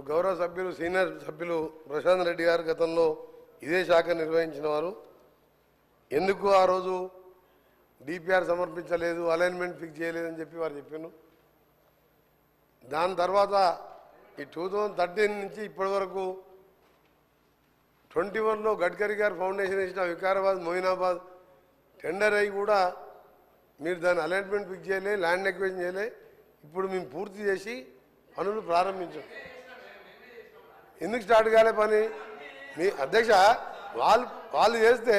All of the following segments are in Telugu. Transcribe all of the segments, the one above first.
గౌరవ సభ్యులు సీనియర్ సభ్యులు ప్రశాంత్ రెడ్డి గారు గతంలో ఇదే శాఖ నిర్వహించిన వారు ఎందుకు ఆ రోజు డిపిఆర్ సమర్పించలేదు, అలైన్మెంట్ ఫిక్స్ చేయలేదని చెప్పి వారు చెప్పారు. దాని తర్వాత ఈ 2013 నుంచి ఇప్పటి వరకు 21లో గడ్కరీ గారు ఫౌండేషన్ ఇచ్చిన వికారాబాద్ మొయినాబాద్ టెండర్ అయ్యి కూడా మీరు దాని అలైన్మెంట్ ఫిక్స్ చేయలే, ల్యాండ్ ఎక్వేషన్ చేయలే. ఇప్పుడు మేము పూర్తి చేసి పనులు ప్రారంభించాం. ఎందుకు స్టార్ట్ కాలే పని? మీ అధ్యక్ష వాళ్ళు చేస్తే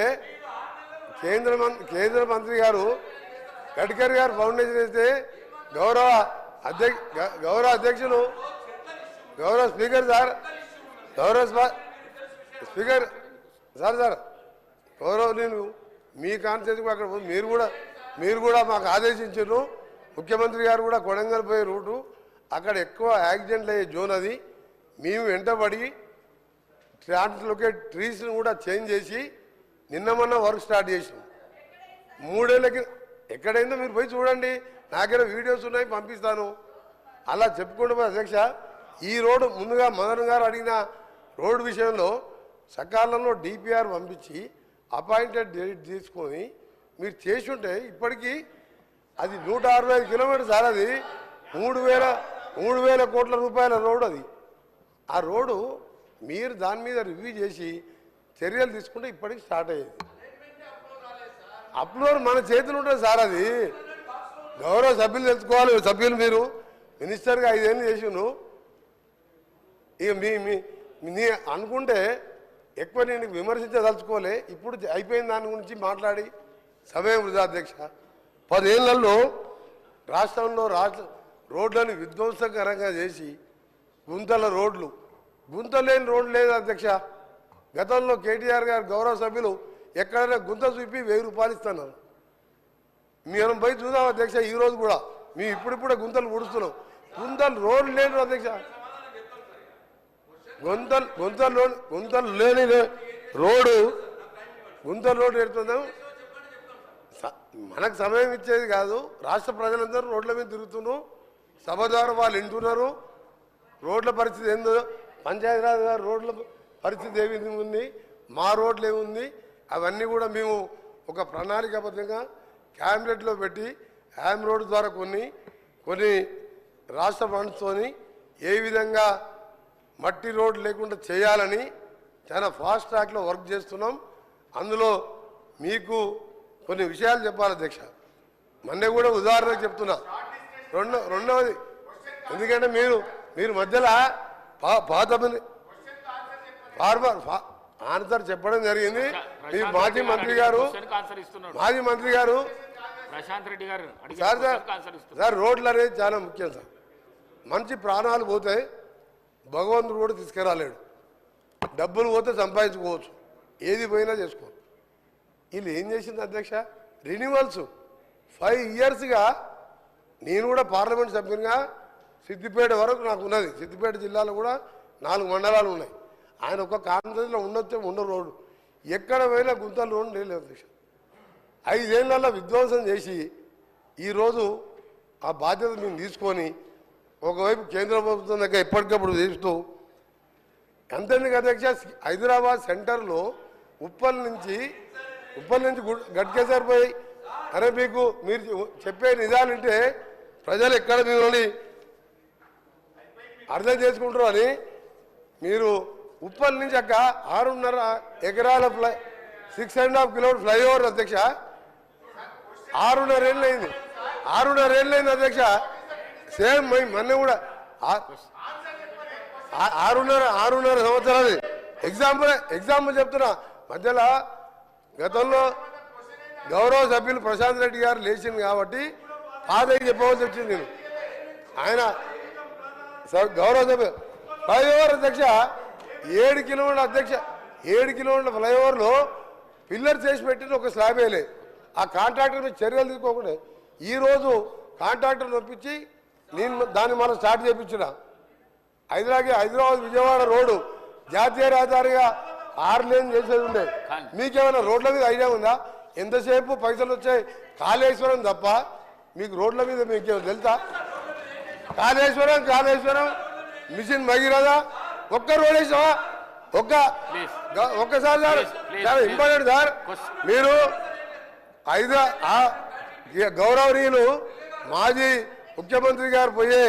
కేంద్ర మంత్రి గారు గడ్కరీ గారు ఫౌండేషన్ వేస్తే గౌరవ అధ్యక్షులు గౌరవ స్పీకర్ సార్ స్పీకర్ సార్ గౌరవనీయులు మీ కాన్స్టిట్యూన్సీ అక్కడ మీరు కూడా మాకు ఆదేశించారు. ముఖ్యమంత్రి గారు కూడా కొడంగల్ పోయే రూటు అక్కడ ఎక్కువ యాక్సిడెంట్లు అయ్యే జోన్ అది. మేము వెంటబడి ట్రాన్స్లోకేట్ ట్రీస్ని కూడా చేంజ్ చేసి నిన్న మొన్న వర్క్ స్టార్ట్ చేసాం. 3 ఏళ్ళకి ఎక్కడైందో మీరు పోయి చూడండి, నాకేదో వీడియోస్ ఉన్నాయి పంపిస్తాను. అలా చెప్పుకుంటూ పోయి అధ్యక్ష ఈ రోడ్డు ముందుగా మదన్ గారు అడిగిన రోడ్డు విషయంలో సకాలంలో డిపిఆర్ పంపించి అపాయింటెడ్ డేట్ తీసుకొని మీరు చేసి ఉంటే ఇప్పటికీ అది 165 కిలోమీటర్స్ సార్. అది 3,000 కోట్ల రూపాయల రోడ్డు అది. ఆ రోడ్డు మీరు దాని మీద రివ్యూ చేసి చర్యలు తీసుకుంటే ఇప్పటికి స్టార్ట్ అయ్యేది. అప్లోడ్ మన చేతులు ఉంటుంది సార్. అది గౌరవ సభ్యులు తెలుసుకోవాలి. సభ్యులు మీరు మినిస్టర్గా 5 ఏళ్ళు చేసిను. ఇక మీ అనుకుంటే ఎక్కువ నేను విమర్శించదలుచుకోలే. ఇప్పుడు అయిపోయిన దాని గురించి మాట్లాడి సమయం వృధా అధ్యక్ష. 10 ఏళ్లలో రాష్ట్రంలో రోడ్లను విధ్వంసకరంగా చేసి గుంత లేని రోడ్లు లేదు అధ్యక్ష. గతంలో కేటీఆర్ గారు గౌరవ సభ్యులు ఎక్కడైనా గుంత చూపి 1000 రూపాయలు ఇస్తున్నారు. మేము పోయి చూద్దాం అధ్యక్ష. ఈరోజు కూడా మేము ఇప్పుడిప్పుడే గుంతలు పుడుస్తున్నాం. రోడ్లు లేని అధ్యక్ష. గుంతలు లేని రోడ్డు ఎడుతున్నాం. మనకు సమయం ఇచ్చేది కాదు. రాష్ట్ర ప్రజలందరూ రోడ్ల మీద తిరుగుతున్నాం. సభ ద్వారా వాళ్ళు వింటున్నారు. రోడ్ల పరిస్థితి ఏందో, పంచాయతీరాజ్ గారు రోడ్ల పరిస్థితి ఏమి ఉంది, మా రోడ్లు ఏముంది, అవన్నీ కూడా మేము ఒక ప్రణాళికాబద్ధంగా క్యాబినెట్లో పెట్టి యామ్ రోడ్డు ద్వారా కొన్ని రాష్ట్ర ఫండ్స్తోని ఏ విధంగా మట్టి రోడ్డు లేకుండా చేయాలని చాలా ఫాస్ట్ ట్రాక్లో వర్క్ చేస్తున్నాం. అందులో మీకు కొన్ని విషయాలు చెప్పాలి అధ్యక్ష. మొన్నే కూడా ఉదాహరణకు చెప్తున్నా. రెండవది ఎందుకంటే మీరు మధ్యలో పాత ఆన్సర్ చెప్పడం జరిగింది. మీ మాజీ మంత్రి గారు సార్ రోడ్లు అనేది చాలా ముఖ్యం సార్. మంచి ప్రాణాలు పోతాయి, భగవంతుడు కూడా తీసుకురాలేడు. డబ్బులు పోతే సంపాదించుకోవచ్చు, ఏది పోయినా చేసుకోవచ్చు. వీళ్ళు ఏం చేసింది అధ్యక్ష? రెన్యువల్స్ 5 ఇయర్స్గా నేను కూడా పార్లమెంట్ సభ్యునిగా సిద్దిపేట వరకు నాకు ఉన్నది. సిద్దిపేట జిల్లాలో కూడా 4 మండలాలు ఉన్నాయి. ఆయన ఒక కాన్ఫరెన్స్లో ఉండరు రోడ్డు. ఎక్కడ పోయినా గుంతలు రోడ్డు లేదు అధ్యక్ష. 5 ఏళ్లలో విధ్వంసం చేసి ఈరోజు ఆ బాధ్యత మేము తీసుకొని ఒకవైపు కేంద్ర ప్రభుత్వం దగ్గర ఎప్పటికప్పుడు చేస్తూ అంతేందుకు అధ్యక్ష. హైదరాబాద్ సెంటర్లో ఉప్పల్ నుంచి గట్కేసర్ పోయి అరే మీరు చెప్పే నిజాలంటే ప్రజలు ఎక్కడ మిమ్మల్ని అర్థం చేసుకుంటారు అని మీరు ఉప్పల్ నుంచి అక్క 6.5 ఎకరాల 6.5 కిలోమీటర్ ఫ్లైఓవర్ అధ్యక్ష. 6.5 ఏళ్ళు అయింది అధ్యక్ష. సేమ్ మొన్న కూడా 6.5 సంవత్సరాలు. ఎగ్జాంపుల్ చెప్తున్నా. మధ్యలో గతంలో గౌరవ సభ్యులు ప్రశాంత్ రెడ్డి గారు లేచింది కాబట్టి పాదయ్య చెప్పవలసి వచ్చింది. నేను ఆయన గౌరవ సభ్యులు ఫ్లైఓవర్ అధ్యక్ష 7 కిలోమీటర్ల అధ్యక్ష 7 కిలోమీటర్ల ఫ్లైఓవర్లో పిల్లర్ చేసి పెట్టిన ఒక స్లాబ్ వేయలే. ఆ కాంట్రాక్టర్ మీద చర్యలు తీసుకోకుండా ఈరోజు కాంట్రాక్టర్ నొప్పించి నేను దాన్ని మనం స్టార్ట్ చేయించిన. హైదరాబాద్ విజయవాడ రోడ్డు జాతీయ రహదారిగా 6 లేన్ చేసేది ఉండే. మీకేమైనా రోడ్ల మీద ఐడియా ఉందా? ఎంతసేపు పైసలు వచ్చాయి కాళేశ్వరం తప్ప మీకు రోడ్ల మీద మీకేమో తెలుసా? కాళేశ్వరం మిషన్ భగీరథ ఒక్క రోడ్ వేసావా? ఒక్కసారి సార్, చాలా ఇంపార్టెంట్ సార్. మీరు గౌరవనీయులు మాజీ ముఖ్యమంత్రి గారు పోయే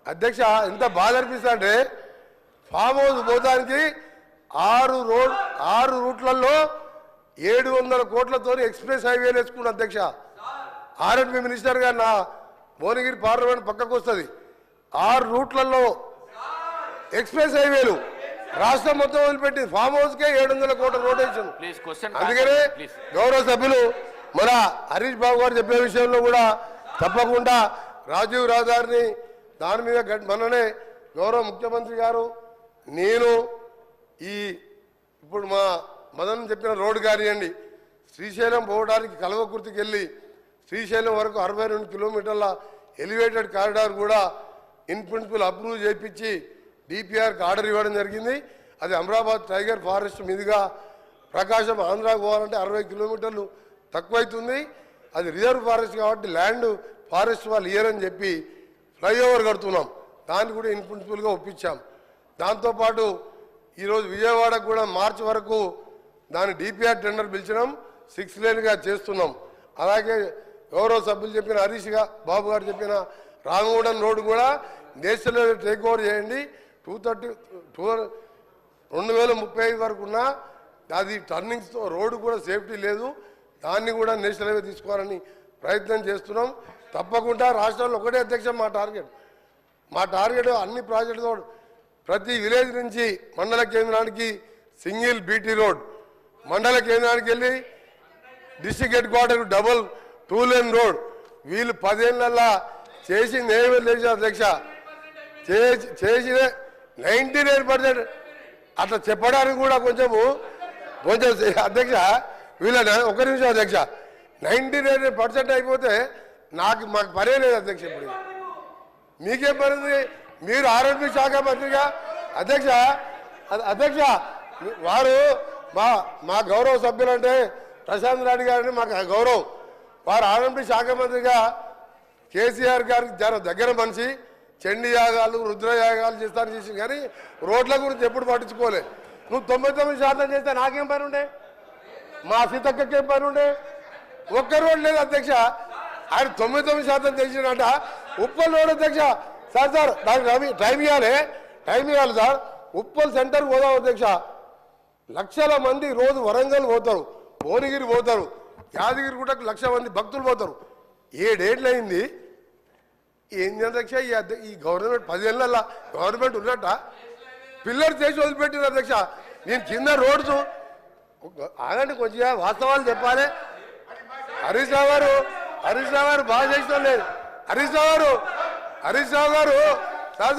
అధ్యక్ష ఎంత బాధ అనిపిస్తా అంటే ఫామ్ హౌస్ పోతానికి 6 రూట్లలో 700 కోట్లతో ఎక్స్ప్రెస్ హైవేలు వేసుకున్న అధ్యక్ష. ఆర్ఎండ్బి మినిస్టర్ గారు నా భువనగిరి పార్లమెంట్ పక్కకు వస్తుంది. 6 రూట్లలో ఎక్స్ప్రెస్ హైవేలు రాష్ట్రం మొత్తం వదిలిపెట్టి ఫామ్ హౌస్ కే 700 కోట్ల రోడ్ వేసాను. అందుకనే గౌరవ సభ్యులు మన హరీష్ బాబు గారు చెప్పే విషయంలో కూడా తప్పకుండా రాజీవ్ రహదారిని దాని మీద మననే గౌరవ ముఖ్యమంత్రి గారు నేను ఇప్పుడు మా మదన్ చెప్పిన రోడ్డు కానివ్వండి, శ్రీశైలం పోవడానికి కల్వకుర్తికి వెళ్ళి శ్రీశైలం వరకు 62 కిలోమీటర్ల ఎలివేటెడ్ కారిడార్ కూడా ఇన్ ప్రిన్సిపల్ అప్రూవ్ చేయించి డిపిఆర్కి ఆర్డర్ ఇవ్వడం జరిగింది. అది అమరాబాద్ టైగర్ ఫారెస్ట్ మీదుగా ప్రకాశం ఆంధ్రాకు పోవాలంటే 60 కిలోమీటర్లు తక్కువైతుంది. అది రిజర్వ్ ఫారెస్ట్ కాబట్టి ల్యాండ్ ఫారెస్ట్ వాళ్ళు ఇయ్యరని చెప్పి ఫ్లైఓవర్ కడుతున్నాం. దాన్ని కూడా ఇన్ ప్రిన్సిపల్గా ఒప్పించాం. దాంతోపాటు ఈరోజు విజయవాడకు కూడా మార్చి వరకు దాని డిపిఆర్ టెండర్ పిలిచినాం, 6 లేన్గా చేస్తున్నాం. అలాగే గౌరవ సభ్యులు చెప్పిన హరీష్ బాబు గారు చెప్పిన రామగూడెం రోడ్డు కూడా నేషనల్ హైవే టేక్ ఓవర్ చేయండి. 2035 వరకు ఉన్న అది టర్నింగ్స్తో రోడ్డు కూడా సేఫ్టీ లేదు, దాన్ని కూడా నేషనల్ హైవే తీసుకోవాలని ప్రయత్నం చేస్తున్నాం. తప్పకుండా రాష్ట్రంలో ఒకటే అధ్యక్ష మా టార్గెట్ అన్ని ప్రాజెక్టుతో ప్రతి విలేజ్ నుంచి మండల కేంద్రానికి సింగిల్ బీటీ రోడ్, మండల కేంద్రానికి వెళ్ళి district head quarter double 2 lane road. వీళ్ళు 10 ఏళ్ళల్లా చేసింది ఏమీ లేదు అధ్యక్ష. చేసిన 99% అట్లా చెప్పడానికి కూడా కొంచెం అధ్యక్ష వీళ్ళ ఒక నిమిషం అధ్యక్ష 99% అయిపోతే మాకు పనే లేదు అధ్యక్ష. ఇప్పుడు మీకేం పనింది? మీరు ఆరోగ్య శాఖ మంత్రిగా అధ్యక్ష వారు మా గౌరవ సభ్యులంటే ప్రశాంత్ రెడ్డి గారిని మాకు గౌరవం. వారు ఆరోగ్య శాఖ మంత్రిగా కేసీఆర్ గారికి దగ్గర మనిషి, చండీ యాగాలు రుద్రయాగాలు చేస్తాను చేసి కానీ రోడ్ల గురించి ఎప్పుడు పట్టించుకోలే. నువ్వు 99% చేస్తే నాకేం పని ఉండే? మా సీతక్కకేం పని ఉండే? ఒక్క రోడ్ లేదు అధ్యక్ష. ఆయన 99% చేసినట ఉప్పల్ రోడ్ అధ్యక్ష. సార్ దానికి టైం ఇవ్వాలి సార్. ఉప్పల్ సెంటర్ పోదాం అధ్యక్ష. లక్షల మంది రోజు వరంగల్ పోతారు, భువనగిరి పోతారు, యాదగిరి కూడా 1,00,000 మంది భక్తులు పోతారు. 7 ఏళ్ళు అయింది. ఏంది అధ్యక్ష ఈ గవర్నమెంట్ 10 ఏళ్ళ గవర్నమెంట్ ఉన్నట్ట పిల్లలు చేసి వదిలిపెట్టిన అధ్యక్ష. నేను కింద రోడ్స్ ఆగండి కొంచెం వాస్తవాలు చెప్పాలి. హరీష్ రావు గారు బాగా చేసిన లేదు. హరీష్ రావు గారు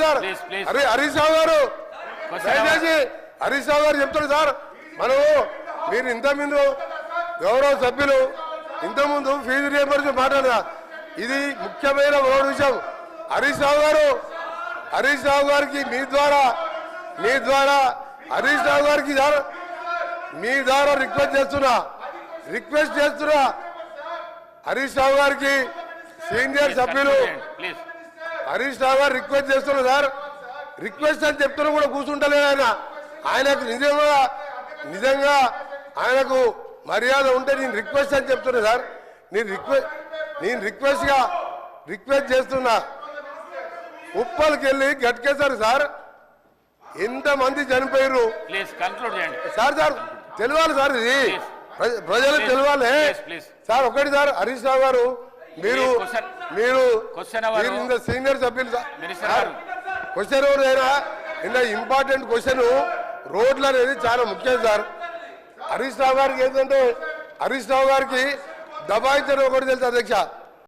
సార్ హరీష్ రావు గారు దయచేసి హరీష్ రావు గారు చెప్తారు సార్. మీరు ఇంతకుముందు గౌరవ సభ్యులు ఇంతకుముందు ఫీజు రియంబర్స్మెంట్ మాట్లాడదా? ఇది ముఖ్యమైన విషయం. హరీష్ రావు గారికి మీ ద్వారా హరీష్ రావు గారికి మీ ద్వారా రిక్వెస్ట్ చేస్తున్నా హరీష్ రావు గారికి సీనియర్ సభ్యులు హరీష్ రావు గారు రిక్వెస్ట్ చేస్తున్నారు సార్. రిక్వెస్ట్ అని చెప్తున్నా కూడా కూర్చుంటలేదు ఆయనకు నిజంగా ఆయనకు మర్యాద ఉంటే నేను రిక్వెస్ట్ అని చెప్తున్నా సార్. నేను రిక్వెస్ట్ చేస్తున్నా. ఉప్పల్కి వెళ్ళి గట్కేశారు సార్. ఎంతమంది చనిపోయారు సార్ తెలియాలి సార్. ఇది ప్రజలకు తెలియాలి సార్. ఒకటి సార్ హరీష్ రావు గారు మీరు సీనియర్ సభ్యులు సార్. క్వశ్చన్ ఎవరైనా ఇంపార్టెంట్ క్వశ్చన్ రోడ్లు అనేది చాలా ముఖ్యం సార్. హరీష్ రావు గారికి ఏంటంటే హరీష్ రావు గారికి దబాయించడం ఒకటి తెలుసు అధ్యక్ష.